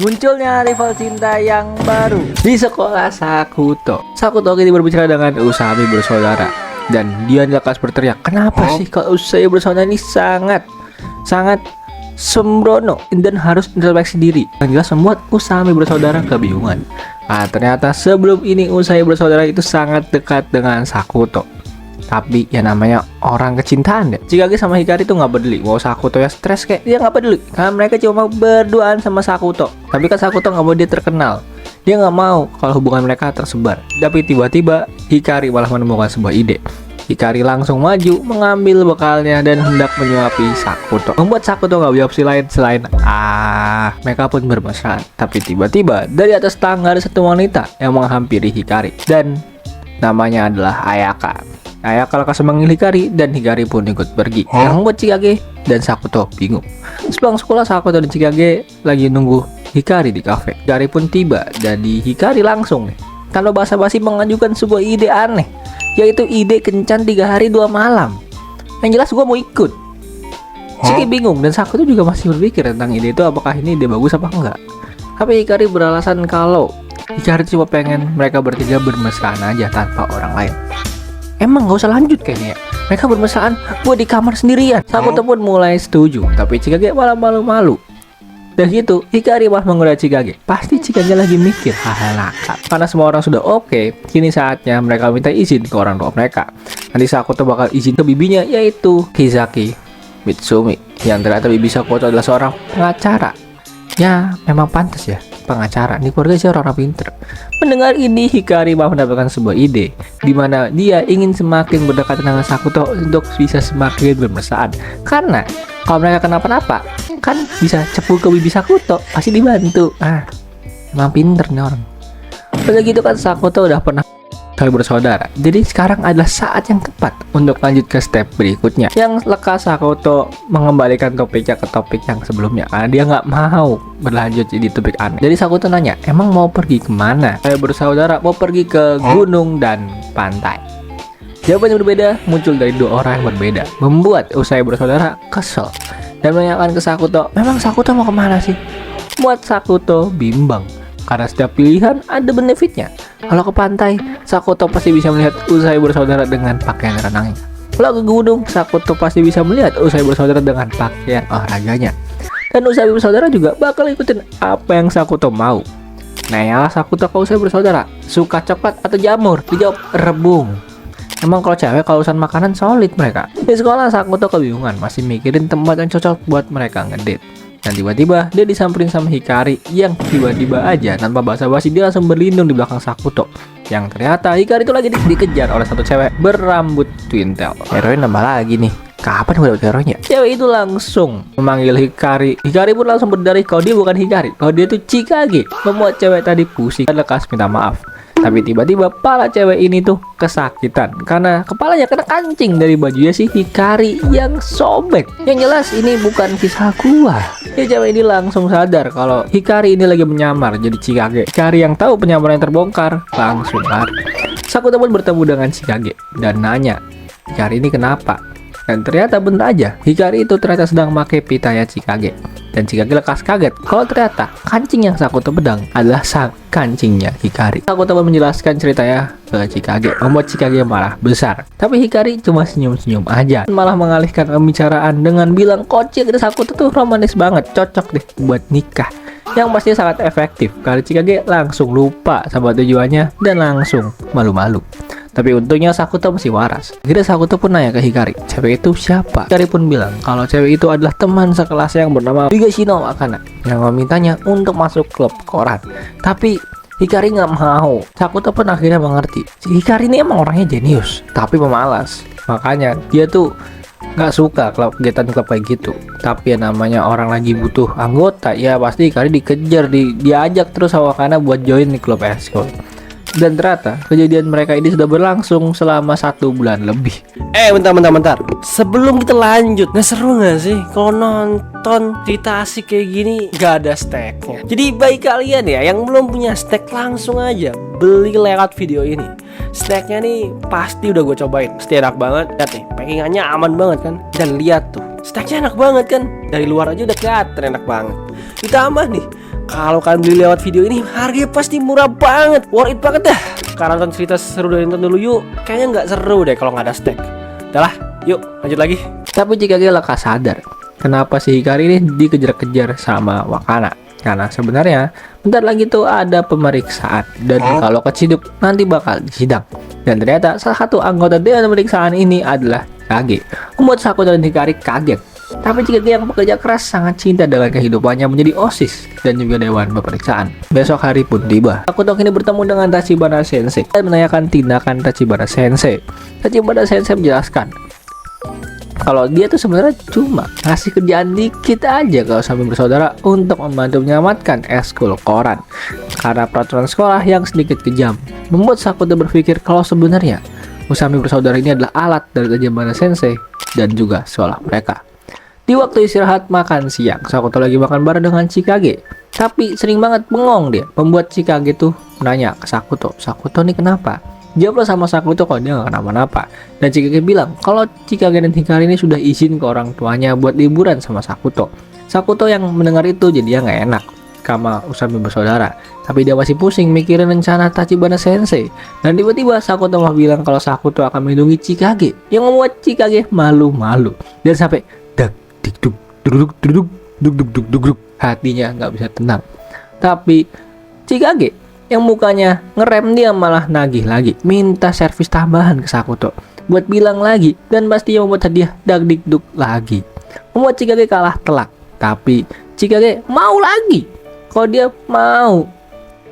Munculnya rival cinta yang baru di sekolah Sakuto. Sakuto kini berbicara dengan Usami bersaudara, dan dia lekas berteriak, kenapa sih kalau Usami bersaudara ini sangat sembrono dan harus introspeksi diri. Yang jelas membuat Usami bersaudara kebingungan. Ternyata sebelum ini Usami bersaudara itu sangat dekat dengan Sakuto. Tapi ya namanya orang kecintaan ya. Chikage sama Hikari tuh nggak peduli. Mau Sakuto ya stres kayak dia nggak peduli. Karena mereka cuma mau berduaan sama Sakuto. Tapi kan Sakuto nggak mau dia terkenal. Dia nggak mau kalau hubungan mereka tersebar. Tapi tiba-tiba Hikari malah menemukan sebuah ide. Hikari langsung maju mengambil bekalnya dan hendak menyuapi Sakuto. Membuat Sakuto nggak punya opsi lain selain mereka pun bermesraan. Tapi tiba-tiba dari atas tangga ada satu wanita yang menghampiri Hikari dan namanya adalah Ayaka. Ayaka lekas memanggil Hikari dan Hikari pun ikut pergi. Yang membuat Chikage dan Sakuto bingung. Sepulang sekolah, Sakuto dan Chikage lagi nunggu Hikari di kafe. Hikari pun tiba dan di Hikari langsung kalau basa-basi mengajukan sebuah ide aneh, yaitu ide kencan 3 hari 2 malam. Yang jelas gua mau ikut. Chikage bingung dan Sakuto juga masih berpikir tentang ide itu, apakah ini ide bagus apa enggak. Tapi Hikari beralasan kalau Hikari cuma pengen mereka bertiga bermesraan aja tanpa orang lain. Emang gak usah lanjut kayaknya ya. Mereka bermesraan buat di kamar sendirian. Sakuto pun mulai setuju, tapi Chikage malah malu-malu. Dan gitu Hikari malah menggoda Chikage. Pasti Chikage lagi mikir hal-hal nakal. Karena semua orang sudah oke, kini saatnya mereka minta izin ke orang tua mereka. Nanti Sakuto bakal izin ke bibinya, yaitu Kizaki Mitsumi. Yang ternyata bibi Sakuto adalah seorang pengacara. Ya memang pantas ya, pengacara. Ini keluarga sih orang pinter. Mendengar ini Hikari malah mendapatkan sebuah ide, di mana dia ingin semakin berdekatan dengan Sakuto untuk bisa semakin bermesraan. Karena kalau mereka kenapa-napa kan bisa cepu ke bibi Sakuto, pasti dibantu. Emang pinter nih orang. Udah gitu kan Sakuto udah pernah kali bersaudara. Jadi sekarang adalah saat yang tepat untuk lanjut ke step berikutnya. Yang lekas Sakuto mengembalikan topiknya ke topik yang sebelumnya. Dia nggak mau berlanjut jadi topik aneh. Jadi Sakuto nanya, emang mau pergi kemana? Saya bersaudara mau pergi ke gunung dan pantai. Jawaban yang berbeda muncul dari dua orang yang berbeda, membuat Usai bersaudara kesel dan menanyakan ke Sakuto, memang Sakuto mau kemana sih? Buat Sakuto bimbang. Karena setiap pilihan ada benefitnya. Kalau ke pantai, Sakuto pasti bisa melihat Usai bersaudara dengan pakaian renangnya. Kalau ke gunung, Sakuto pasti bisa melihat Usai bersaudara dengan pakaian olahraganya. Dan Usai bersaudara juga bakal ikutin apa yang Sakuto mau. Nah ya, Sakuto ke Usai bersaudara suka coklat atau jamur? Dijawab rebung. Emang kalau cewek kalau urusan makanan solid mereka. Di sekolah Sakuto kebingungan, masih mikirin tempat yang cocok buat mereka ngedate. Dan tiba-tiba dia disamperin sama Hikari yang tiba-tiba aja tanpa basa-basi dia langsung berlindung di belakang Sakuto. Yang ternyata Hikari itu lagi dikejar oleh satu cewek berambut twintail. Heroin nambah lagi nih. Kapan gue dapet heroinnya? Cewek itu langsung memanggil Hikari. Hikari pun langsung berdalih kalau dia bukan Hikari, kalau dia itu Chikage. Membuat cewek tadi pusing dan lekas minta maaf. Tapi tiba-tiba kepala cewek ini tuh kesakitan karena kepalanya kena kancing dari bajunya si Hikari yang sobek. Yang jelas ini bukan kisah gua. Ya cewek ini langsung sadar kalau Hikari ini lagi menyamar jadi Chikage. Hikari yang tahu penyamaran yang terbongkar langsung lari. Sakuto pun bertemu dengan Chikage dan nanya, Hikari ini kenapa? Dan ternyata benar aja, Hikari itu ternyata sedang memakai pitanya Chikage. Dan Chikage lekas kaget kalau ternyata kancing yang Sakuto pedang adalah kancingnya Hikari. Sakuto menjelaskan ceritanya ke Chikage, membuat Chikage marah besar. Tapi Hikari cuma senyum-senyum aja, malah mengalihkan pembicaraan dengan bilang kocik Sakuto tuh romanis banget, cocok deh buat nikah. Yang pastinya sangat efektif karena Chikage langsung lupa sama tujuannya dan langsung malu-malu. Tapi untungnya Sakuto masih waras. Akhirnya Sakuto pun nanya ke Hikari, cewek itu siapa? Hikari pun bilang kalau cewek itu adalah teman sekelasnya yang bernama Higashino Akana yang memintanya untuk masuk klub koran. Tapi Hikari nggak mau. Sakuto pun akhirnya mengerti, Hikari ini emang orangnya jenius tapi pemalas. Makanya dia tuh nggak suka kegiatan klub kayak gitu. Tapi ya namanya orang lagi butuh anggota, ya pasti Hikari dikejar, diajak terus sama Akana buat join di klub eskort. Dan ternyata kejadian mereka ini sudah berlangsung selama 1 bulan lebih. Bentar. Sebelum kita lanjut, nggak seru nggak sih kalau nonton cerita asik kayak gini nggak ada steknya? Jadi bagi kalian ya yang belum punya stek, langsung aja beli lewat video ini. Steknya nih pasti udah gue cobain, pasti enak banget. Lihat nih, packingannya aman banget kan. Dan lihat tuh, steknya enak banget kan. Dari luar aja udah kelihatan enak banget. Ditambah nih, Kalau kalian beli lewat video ini, harganya pasti murah banget, worth it banget dah. Karena nonton cerita seru dari nonton dulu yuk. Kayaknya nggak seru deh kalau nggak ada stack. Udah lah, yuk lanjut lagi. Tapi Chikage lekas sadar kenapa si Hikari ini dikejar-kejar sama Wakana. Karena sebenarnya bentar lagi tuh ada pemeriksaan, dan kalau keciduk nanti bakal disidang. Dan ternyata salah satu anggota dewan pemeriksaan ini adalah Chikage. Membuat Sakuto dan Hikari kaget. Tapi Chikage yang bekerja keras sangat cinta dengan kehidupannya menjadi OSIS dan juga dewan pemeriksaan. Besok hari pun tiba. Sakuto kini bertemu dengan Tachibana Sensei dan menanyakan tindakan Tachibana Sensei. Tachibana Sensei menjelaskan kalau dia tuh sebenarnya cuma ngasih kerjaan dikit aja ke Usami bersaudara untuk membantu menyelamatkan eskul koran karena peraturan sekolah yang sedikit kejam. Membuat Sakuto berpikir kalau sebenarnya Usami bersaudara ini adalah alat dari Tachibana Sensei dan juga sekolah mereka. Di waktu istirahat makan siang, Sakuto lagi makan bareng dengan Chikage. Tapi sering banget bengong dia, membuat Chikage tuh nanya ke Sakuto, Sakuto nih kenapa? Jawablah sama Sakuto kalau dia gak kenapa-napa. Dan Chikage bilang kalau Chikage dan Hikari ini sudah izin ke orang tuanya buat liburan sama Sakuto. Sakuto yang mendengar itu jadi dia gak enak sama Usami bersaudara. Tapi dia masih pusing mikirin rencana Tachibana Sensei. Dan tiba-tiba Sakuto malah bilang kalau Sakuto akan melindungi Chikage, yang membuat Chikage malu-malu. Dan sampai dak dikduk duduk duduk duk duk duk duk duk, hatinya nggak bisa tenang. Tapi Chikage yang mukanya ngerem, dia malah nagih lagi, minta servis tambahan ke Sakuto buat bilang lagi, dan pastinya membuat hadiah dak dikduk lagi. Membuat Chikage kalah telak. Tapi Chikage mau lagi. Kalau dia mau,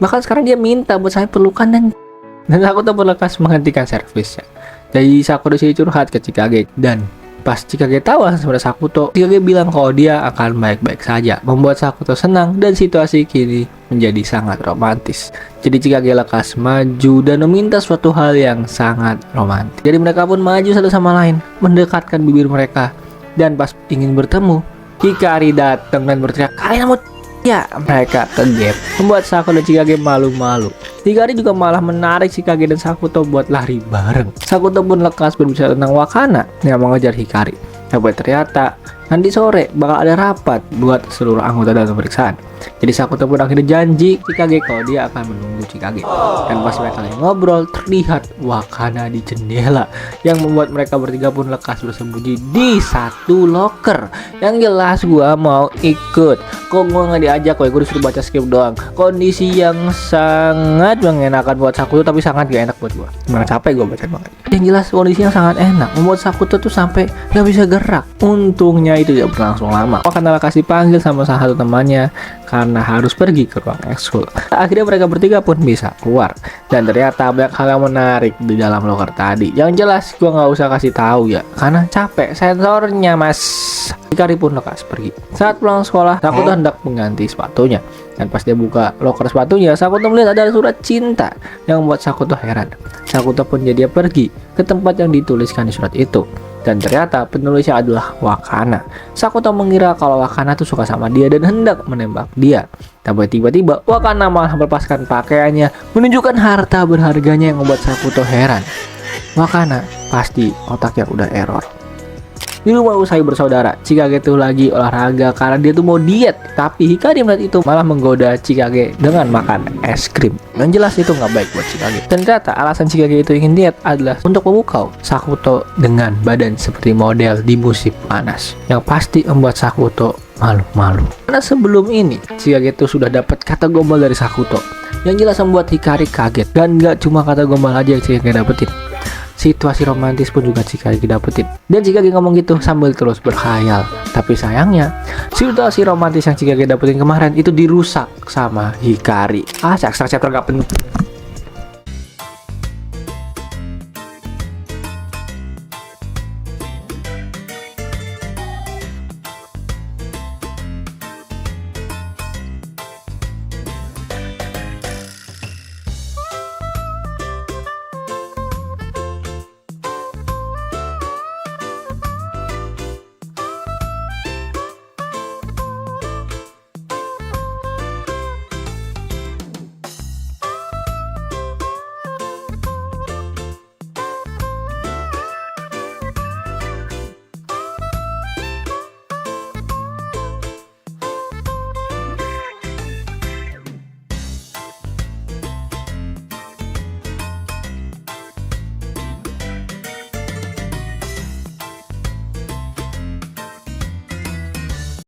bahkan sekarang dia minta buat saya pelukan, dan Sakuto berlekas menghentikan servisnya. Jadi Sakuto sih curhat ke Chikage, dan pas Chikage tahu sama Sakuto, Chikage bilang kalau dia akan baik-baik saja, membuat Sakuto senang dan situasi kini menjadi sangat romantis. Jadi Chikage lekas maju dan meminta suatu hal yang sangat romantis. Jadi mereka pun maju satu sama lain, mendekatkan bibir mereka, dan pas ingin bertemu, Hikari datang dan berteriak, "Kalian mau ya?" Mereka kegep, membuat Sakuto dan Chikage malu-malu. Hikari juga malah menarik Chikage dan Sakuto buat lari bareng. Sakuto pun lekas berbicara tentang Wakana yang mengejar Hikari. Tapi ternyata nanti sore bakal ada rapat buat seluruh anggota dalam pemeriksaan. Jadi Sakuto pun akhirnya janji Chikage kalau dia akan menunggu Chikage. Dan pas mereka lagi ngobrol, terlihat Wakana di jendela, yang membuat mereka bertiga pun lekas bersembunyi di satu loker. Yang jelas gua mau ikut. Kok gua nggak diajak? Gue disuruh baca skrip doang. Kondisi yang sangat mengenakan buat Sakuto, tapi sangat gak enak buat gua. Gimana capek gua baca banget. Yang jelas kondisinya sangat enak, membuat Sakuto tuh sampai nggak bisa gerak. Untungnya itu tidak berlangsung lama. Wakana lekas dipanggil sama salah satu temannya karena harus pergi ke ruang ekskul. Akhirnya mereka bertiga pun bisa keluar, dan ternyata banyak hal yang menarik di dalam loker tadi. Yang jelas gua nggak usah kasih tahu ya, karena capek sensornya mas. Hikari pun lekas pergi. Saat pulang sekolah, Sakuto hendak mengganti sepatunya, dan pas dia buka loker sepatunya, Sakuto melihat ada surat cinta yang membuat Sakuto heran. Sakuto pun jadi pergi ke tempat yang dituliskan di surat itu. Dan ternyata penulisnya adalah Wakana. Sakuto mengira kalau Wakana tuh suka sama dia dan hendak menembak dia. Tapi tiba-tiba Wakana malah melepaskan pakaiannya, menunjukkan harta berharganya, yang membuat Sakuto heran. Wakana pasti otaknya udah error. Di rumah Usai bersaudara, Chikage tuh lagi olahraga karena dia tuh mau diet. Tapi Hikari melihat itu malah menggoda Chikage dengan makan es krim. Yang jelas itu nggak baik buat Chikage. Dan ternyata alasan Chikage itu ingin diet adalah untuk memukau Sakuto dengan badan seperti model di musim panas, yang pasti membuat Sakuto malu-malu. Karena sebelum ini Chikage itu sudah dapat kata gombal dari Sakuto, yang jelas membuat Hikari kaget. Dan nggak cuma kata gombal aja yang Chikage dapetin, situasi romantis pun juga Chikage dapetin. Dan Chikage ngomong gitu sambil terus berkhayal. Tapi sayangnya situasi romantis yang Chikage dapetin kemarin itu dirusak sama Hikari. Chapter gak penting.